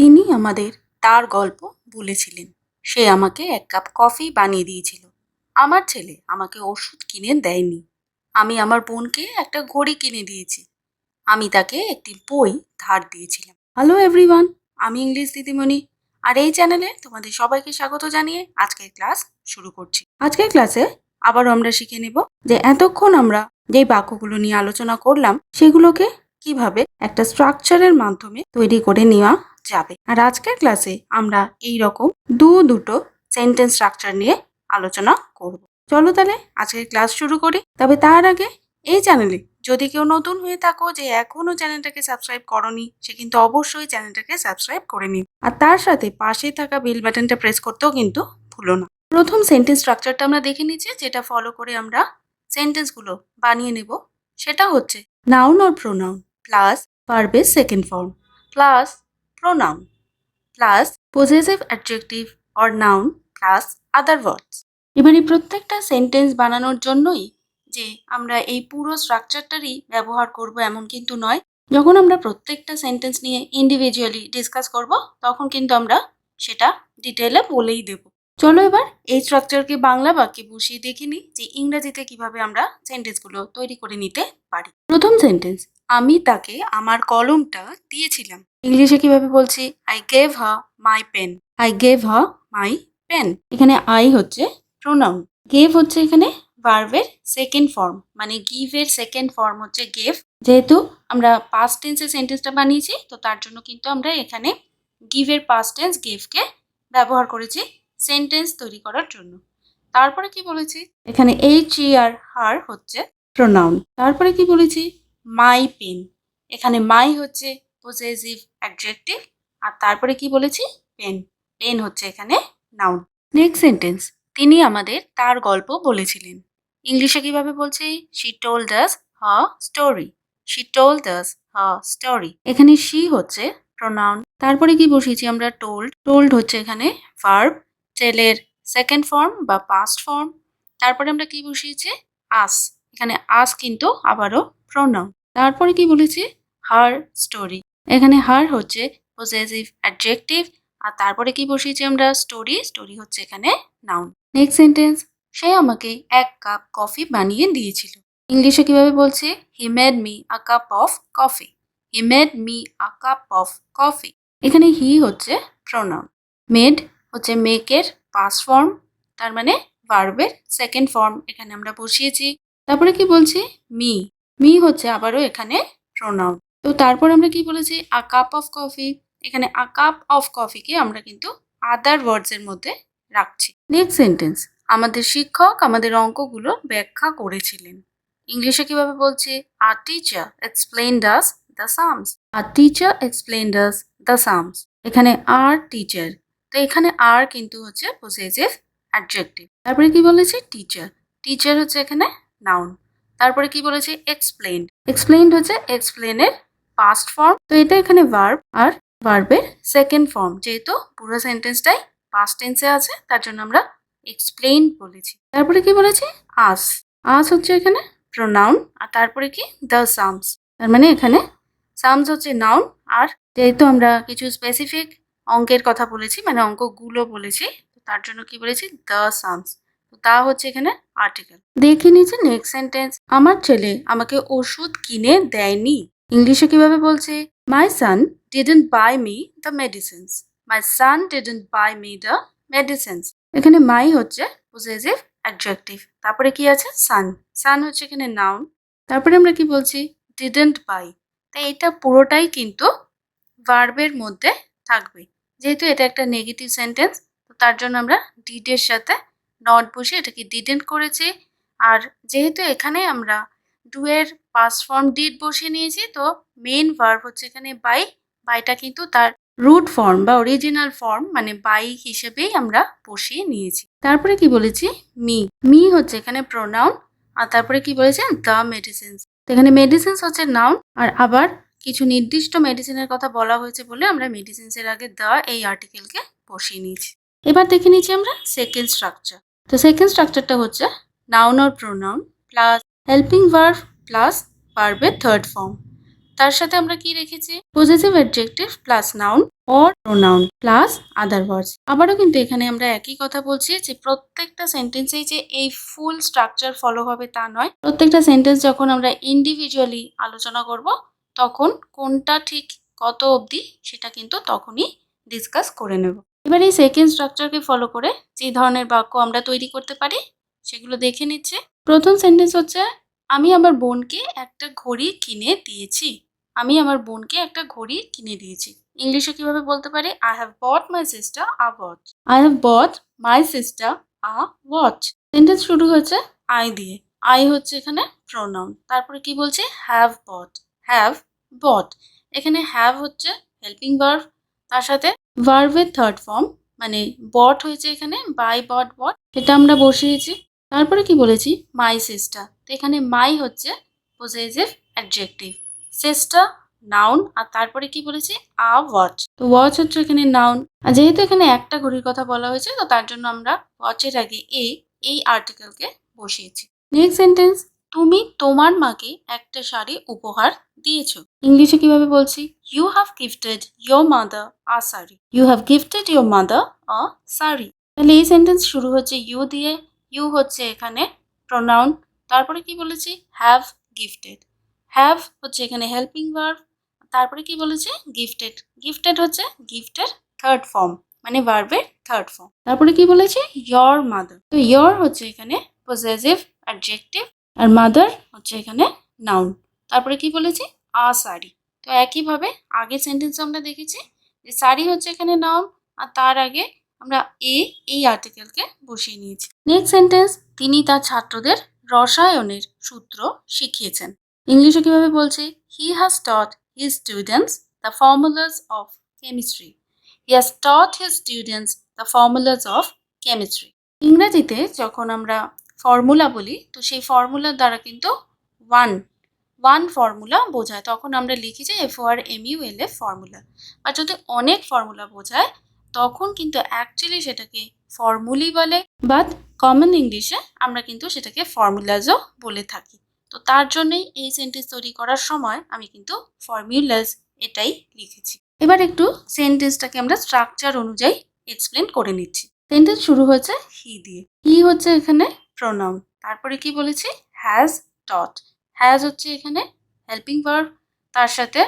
তিনি আমাদের তার গল্প বলেছিলেন। সে আমাকে এক কাপ কফি বানিয়ে দিয়েছিল। আমার ছেলে আমাকে ওষুধ কিনে দেয়নি। আমি আমার বোনকে একটা ঘড়ি কিনে দিয়েছি। আমি তাকে একটি বই ধার দিয়েছিলাম। হ্যালো এভরিওয়ান, আমি ইংলিশ দিদিমণি। আর এই চ্যানেলে তোমাদের সবাইকে স্বাগত জানিয়ে আজকের ক্লাস শুরু করছি। আজকের ক্লাসে আবারও আমরা শিখে নেব যে এতক্ষণ আমরা যেই বাক্যগুলো নিয়ে আলোচনা করলাম সেগুলোকে কিভাবে একটা স্ট্রাকচারের মাধ্যমে তৈরি করে নেওয়া যাবে। আর আজকের ক্লাসে আমরা এই রকম দুটো সেন্টেন্স স্ট্রাকচার নিয়ে আলোচনা করব। চলো তাহলে আজকের ক্লাস শুরু করি। তবে তার আগে এই চ্যানেলে যদি কেউ নতুন হয়ে থাকো যে এখনো চ্যানেলটাকে সাবস্ক্রাইব করনি, সে কিন্তু অবশ্যই চ্যানেলটাকে সাবস্ক্রাইব করে নিন। আর তার সাথে পাশে থাকা বেল বাটনটা প্রেস করতেও কিন্তু ভুলো না। প্রথম সেন্টেন্স স্ট্রাকচারটা আমরা দেখে নিচ্ছি, যেটা ফলো করে আমরা সেন্টেন্সগুলো বানিয়ে নেব। সেটা হচ্ছে নাউন অর প্রোনাউন প্লাস ভার্বের second form plus pronoun plus possessive adjective or noun plus other words। এবারে প্রত্যেকটা সেন্টেন্স বানানোর জন্যই যে আমরা এই পুরো স্ট্রাকচারটারই ব্যবহার করব এমন কিন্তু নয়। যখন আমরা প্রত্যেকটা সেন্টেন্স নিয়ে ইন্ডিভিজুয়ালি ডিসকাস করব তখন কিন্তু আমরা সেটা ডিটেইলে বলেই দেব। চলো এবার এই স্ট্রাকচারকে বাংলা বাক্যে বসিয়ে দেখে নিই যে ইংরেজিতে কিভাবে আমরা সেন্টেন্সগুলো তৈরি করে নিতে পারি। প্রথম সেন্টেন্স, আমি তাকে আমার কলমটা দিয়েছিলাম। ইংলিশে কিভাবে বলছি? I gave her my pen. I gave her my pen. এখানে আই হচ্ছে প্রোনাউন, গেভ হচ্ছে এখানে ভার্বের সেকেন্ড ফর্ম, মানে গিভ এর সেকেন্ড ফর্ম হচ্ছে গেভ। যেহেতু আমরা পাস্ট টেন্সে সেন্টেন্সটা বানিয়েছি তো তার জন্য কিন্তু আমরা এখানে গিভ এর পাস্ট টেন্স গেভকে ব্যবহার করেছি সেন্টেন্স তৈরি করার জন্য। তারপরে কি বলেছি? এখানে হার হচ্ছে প্রোনাউন। তারপরে কি বলেছি? My pen. এখানে মাই হচ্ছে পজেসিভ অ্যাডজেক্টিভ। আর তারপরে কি বলেছি? পেন। পেন হচ্ছে এখানে নাউন। নেক্সট সেন্টেন্স, তিনি আমাদের তার গল্প বলেছিলেন। ইংলিশে কিভাবে বলছি? She told us her story. She told us her story. এখানে শি হচ্ছে প্রোনাউন। তারপরে কি বসিয়েছি আমরা? টোল্ড। টোল্ড হচ্ছে এখানে ভার্ব, টেলের সেকেন্ড ফর্ম বা পাস্ট ফর্ম। তারপরে আমরা কি বসিয়েছি? আস। এখানে আস কিন্তু আবারও প্রোনাউন। তারপরে কি বলেছি? Her story. এখানে হার হচ্ছে পজেসিভ অ্যাডজেক্টিভ। আর তারপরে কি বসিয়েছি আমরা? স্টোরি। স্টোরি হচ্ছে এখানে নাউন। নেক্সট সেন্টেন্স, সে আমাকে এক কাপ কফি বানিয়ে দিয়েছিল। ইংলিশে কিভাবে বলছি? He made me a cup of coffee. He made me a cup of coffee. এখানে হি হচ্ছে প্রোনাউন। মেড হচ্ছে মেকের পাস্ট ফর্ম, তার মানে ভার্বের সেকেন্ড ফর্ম এখানে আমরা বসিয়েছি। তারপরে কি বলছি? মি। মি হচ্ছে আবারও এখানে প্রোনাউন। তো তারপর আমরা কি বলেছি? আ কাপ অফ কফি। এখানে আ কাপ অফ কফিকে আমরা কিন্তু আদার ওয়ার্ডস এর মধ্যে রাখছি। নেক্সট সেন্টেন্স, আমাদের শিক্ষক আমাদের অঙ্কগুলো ব্যাখ্যা করেছিলেন। ইংলিশে কিভাবে বলছি? আর teacher explained us the sums. আর teacher explained us the sums. এখানে আর টিচার, তো এখানে আর কিন্তু হচ্ছে পজেসিভ অ্যাডজেক্টিভ। তারপরে কি বলেছি? টিচার। টিচার হচ্ছে এখানে নাউন। তারপরে কি বলেছি? এক্সপ্লেইনড। এক্সপ্লেইনড হচ্ছে এক্সপ্লেনের পাস্ট ফর্ম। তো এটা এখানে ভার্ব আর ভার্বের সেকেন্ড ফর্ম। যেহেতু পুরো সেন্টেন্সটাই পাস্ট টেন্সে আছে তার জন্য আমরা এক্সপ্লেইন বলেছি। তারপরে কি বলেছি? আস। আস হচ্ছে এখানে প্রোনাউন। আর তারপরে কি? The sums. তার মানে এখানে সামস হচ্ছে নাউন। আর যেহেতু আমরা কিছু স্পেসিফিক অঙ্কের কথা বলেছি, মানে অঙ্কগুলো বলেছি, তার জন্য কি বলেছি? The sums. তা হচ্ছে এখানে আর্টিকেল। দেখে নিচ্ছি নেক্সট সেন্টেন্স, আমার ছেলে আমাকে ওষুধ কিনে দেয়নি। ইংলিশে কিভাবে বলছে? My son didn't buy me the medicines. My son didn't buy me the medicines. এখানে মাই হচ্ছে পজেসিভ অ্যাডজেক্টিভ। তারপরে কি আছে? সান। সান হচ্ছে এখানে নাউন। তারপরে আমরা কি বলছি? Didn't buy. তাই এটা পুরোটাই কিন্তু ভার্বের মধ্যে থাকবে। যেহেতু এটা একটা নেগেটিভ সেন্টেন্স তো তার জন্য আমরা ডিডের সাথে নট বসে এটাকে ডিডেন্ট করেছি। আর যেহেতু এখানে আমরা ডু এর পাস্ট ফর্ম ডিড বসিয়ে নিয়েছি তো মেইন ভার্ব হচ্ছে এখানে বাই। বাইটা কিন্তু তার রুট ফর্ম বা অরিজিনাল ফর্ম মানে বাই হিসেবেই আমরা বসিয়ে নিয়েছি। তারপরে কি বলেছি? মি। মি হচ্ছে এখানে প্রোনাউন। আর তারপরে কি বলেছে? The medicines. এখানে মেডিসিনস হচ্ছে নাউন। আর আবার কিছু নির্দিষ্ট মেডিসিনের কথা বলা হয়েছে বলে আমরা মেডিসিনস এর আগে দ্য এই আর্টিকেলকে বসিয়ে নিয়েছি। এবার দেখে নিচ্ছি আমরা সেকেন্ড স্ট্রাকচার। তো সেকেন্ড স্ট্রাকচারটা হচ্ছে noun or pronoun plus helping verb plus ভার্বের থার্ড ফর্ম। তার সাথে আমরা কি রেখেছি, possessive adjective plus noun or pronoun plus other words. আবারও কিন্তু এখানে আমরা একই কথা বলছি যে প্রত্যেকটা সেন্টেন্সেই যে এই ফুল স্ট্রাকচার ফলো হবে তা নয়। প্রত্যেকটা সেন্টেন্স যখন আমরা ইন্ডিভিজুয়ালি আলোচনা করব তখন কোনটা ঠিক কত অবধি সেটা কিন্তু তখনই ডিসকাস করে নেব। এবার এই সেকেন্ড স্ট্রাকচারকে ফলো করে যে ধরনের বাক্য আমরা তৈরি করতে পারি সেগুলো দেখে নিচ্ছে। প্রথম সেন্টেন্স হচ্ছে, আমি আমার বোনকে একটা ঘড়ি কিনে দিয়েছি। আমি আমার বোনকে একটা ঘড়ি কিনে দিয়েছি। ইংলিশে কিভাবে বলতে পারি, I have bought my sister a watch. I have bought my sister a watch. Sentence শুরু হচ্ছে আই দিয়ে। আই হচ্ছে এখানে প্রোনাউন। তারপরে কি বলছে, হ্যাভ বট। Have bought. এখানে হ্যাভ হচ্ছে হেল্পিং ভার্ব, তার সাথে ভার্বের থার্ড ফর্ম মানে বট হয়েছে এখানে বাই বট বট, এটা আমরা বসিয়েছি। তারপরে কি বলেছি, মাই সিস্টার। তো এখানে মাই হচ্ছে পজেসিভ অ্যাডজেক্টিভ, সিস্টার নাউন, আর তারপরে কি বলেছি, আ ওয়াচ। তো ওয়াচ হচ্ছে এখানে নাউন, আর যেহেতু এখানে একটা ঘড়ির কথা বলা হয়েছে তো তার জন্য আমরা ওয়াচের আগে এই আর্টিকেলকে বসিয়েছি। নেক্সট সেন্টেন্স, তুমি তোমার মাকে একটা শাড়ি উপহার দিয়েছো। ইংলিশে কিভাবে বলছি, you have gifted your mother a sari. You have gifted your mother a sari. তাহলে এই সেন্টেন্স শুরু হচ্ছে ইউ দিয়ে। ইউ হচ্ছে এখানে প্রোনাউন। তারপরে কি বলেছি, হ্যাভ গিফটেড। হ্যাভ হচ্ছে এখানে হেল্পিং ভার্ব। তারপরে কি বলেছে, গিফটেড। গিফটেড হচ্ছে গিফটের থার্ড ফর্ম মানে ভার্বের থার্ড ফর্ম। তারপরে কি বলেছে, ইয়োর মাদার। তো ইয়োর হচ্ছে এখানে পজেসিভ অ্যাডজেক্টিভ আর মাদার হচ্ছে এখানে নাউন। তারপরে কি বলেছি, আ শাড়ি। তো একইভাবে আগের সেন্টেন্সে আমরা দেখেছি যে শাড়ি হচ্ছে এখানে নাউন আর তার আগে আমরা এই আর্টিকেলকে বসিয়ে নিয়েছি। নেক্সট সেন্টেন্স, তিনি তার ছাত্রদের রসায়নের সূত্র শিখিয়েছেন। ইংলিশে কিভাবে বলছি, he has taught his students the formulas of chemistry. He has taught his students the formulas of chemistry. ইংরেজিতে যখন আমরা ফর্মুলা বলি তো সেই ফর্মুলার দ্বারা কিন্তু ওয়ান ফর্মুলা বোঝায়, তখন আমরা লিখি যে FORMULA ফর্মুলা। আর যদি অনেক ফর্মুলা বোঝায় তখন কিন্তু অ্যাকচুয়ালি সেটাকে ফর্মুলি বলে, বাট কমন ইংলিশে আমরা কিন্তু সেটাকে ফর্মুলাজও বলে থাকি। তো তার জন্যই এই সেন্টেন্স তৈরি করার সময় আমি কিন্তু ফর্মুলাজ এটাই লিখেছি। এবার একটু সেন্টেন্সটাকে আমরা স্ট্রাকচার অনুযায়ী এক্সপ্লেন করে নিচ্ছি। সেন্টেন্স শুরু হয়েছে হি দিয়ে। হি হচ্ছে এখানে প্রোনাউন। তারপরে কি বলেছি, হ্যাজ টট। হ্যাজ হচ্ছে এখানে হেল্পিং ভার্ব, তার সাথে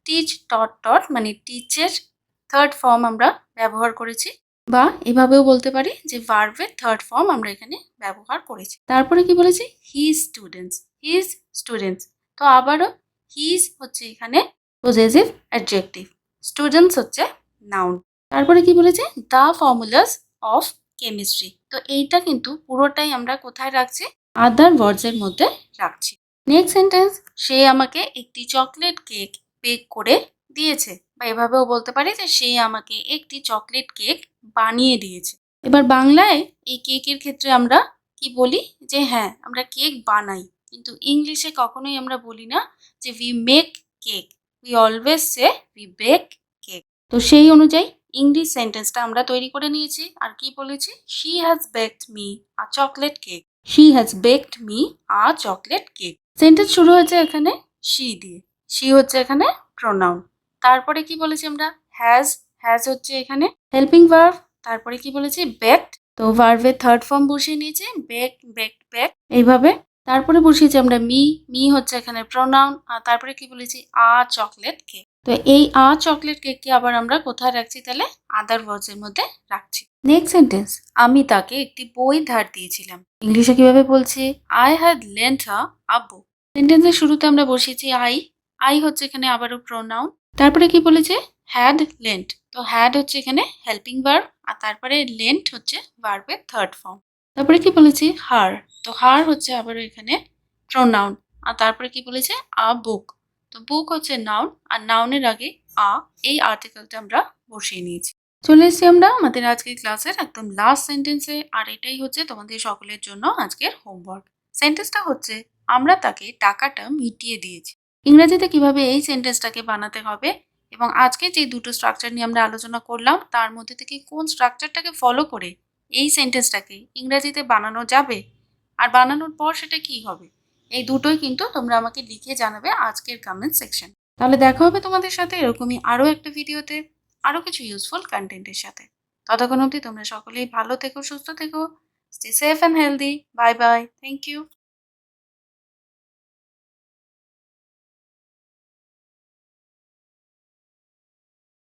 টিচ টট টট মানে টিচের থার্ড ফর্ম আমরা ব্যবহার করেছি, বা এভাবেও বলতে পারি যে ভার্বের থার্ড ফর্ম আমরা এখানে ব্যবহার করেছি। তারপরে কি বলেছি, হিজ স্টুডেন্টস। His students. তো আবারও হিজ হচ্ছে এখানে পজেসিভ অ্যাডজেক্টিভ, স্টুডেন্টস হচ্ছে নাউন। তারপরে কি বলেছে, দ্য ফর্মুলাস অফ কেমিস্ট্রি। তো এইটা কিন্তু পুরোটাই আমরা কোথায় রাখছি, আদার ওয়ার্ডসের মধ্যে রাখছি। নেক্সট সেন্টেন্স, সে আমাকে একটি চকলেট কেক বেক করে দিয়েছে, বা এভাবেও বলতে পারি যে সে আমাকে একটি চকলেট কেক বানিয়ে দিয়েছে। এবার বাংলায় এই কেকের ক্ষেত্রে আমরা কি বলি, যে হ্যাঁ আমরা কেক বানাই, কিন্তু ইংলিশে কখনোই আমরা বলি না যে we make cake, we always say we bake cake. তো সেই অনুযায়ী ইংলিশ সেন্টেন্সটা আমরা তৈরি করে নিয়েছি। আর কি বলেছি, she has baked me a chocolate cake. She has baked me a chocolate cake. Sentence শুরু হয়েছে এখানে শি দিয়ে। শি হচ্ছে এখানে প্রোনাউন। তারপরে কি বলেছি আমরা, হ্যাজ। হ্যাজ হচ্ছে এখানে হেল্পিং ভার্ব। তারপরে কি বলেছি, বেকড। তো ভার্বের থার্ড ফর্ম বসিয়ে নিয়েছি, বেক বেক বেক এইভাবে। তারপরে বসিয়েছি আমরা মি। মি হচ্ছে এখানে প্রোনাউন। আর তারপরে কি বলেছি, আ চকলেট কেক। তো এই আ চকলেট কেককে আবার আমরা কোথায় রাখছি, তাহলে আদার ওয়ার্ডসের মধ্যে রাখছি। নেক্সট সেন্টেন্স, আমি তাকে একটি বই ধার দিয়েছিলাম। ইংলিশে কিভাবে বলছি, আই হ্যাড লেন্ট হার আ বুক। সেন্টেন্সের শুরুতে আমরা বসিয়েছি আই। আই হচ্ছে এখানে আবারও প্রোনাউন। তারপরে কি বলেছে, হ্যাড লেন্ট। তো হ্যাড হচ্ছে এখানে হেল্পিং ভার্ব, আর তারপরে লেন্ট হচ্ছে ভার্বের থার্ড ফর্ম। তারপরে কি বলেছি, হার। তো হার হচ্ছে আবারও এখানে প্রোনাউন। আর তারপরে কি বলেছে, আ বুক। তো বুক হচ্ছে নাউন, আর নাউনের আগে এই আর্টিকেলটা আমরা বসিয়ে নিয়েছি। চলে এসেছি আমরা আমাদের আজকের ক্লাসের একদম লাস্ট সেন্টেন্সে, আর এটাই হচ্ছে তোমাদের সকলের জন্য আজকের হোমওয়ার্ক। সেন্টেন্সটা হচ্ছে, আমরা তাকে টাকাটা মিটিয়ে দিয়েছি। ইংরেজিতে কিভাবে এই সেন্টেন্সটাকে বানাতে হবে এবং আজকে যে দুটো স্ট্রাকচার নিয়ে আমরা আলোচনা করলাম তার মধ্যে থেকে কোন স্ট্রাকচারটাকে ফলো করে এই সেন্টেন্সটাকে ইংরেজিতে বানানো যাবে, আর বানানোর পর সেটা কি হবে, এই দুটোই কিন্তু তোমরা আমাকে লিখে জানাবে আজকের কমেন্ট সেকশন। তাহলে দেখা হবে তোমাদের সাথে এরকমই আরও একটা ভিডিওতে, আরও কিছু ইউজফুল কন্টেন্টের সাথে। ততক্ষণ অবধি তোমরা সকলেই ভালো থেকো, সুস্থ থেকো। Stay safe and healthy. Bye bye. Thank you.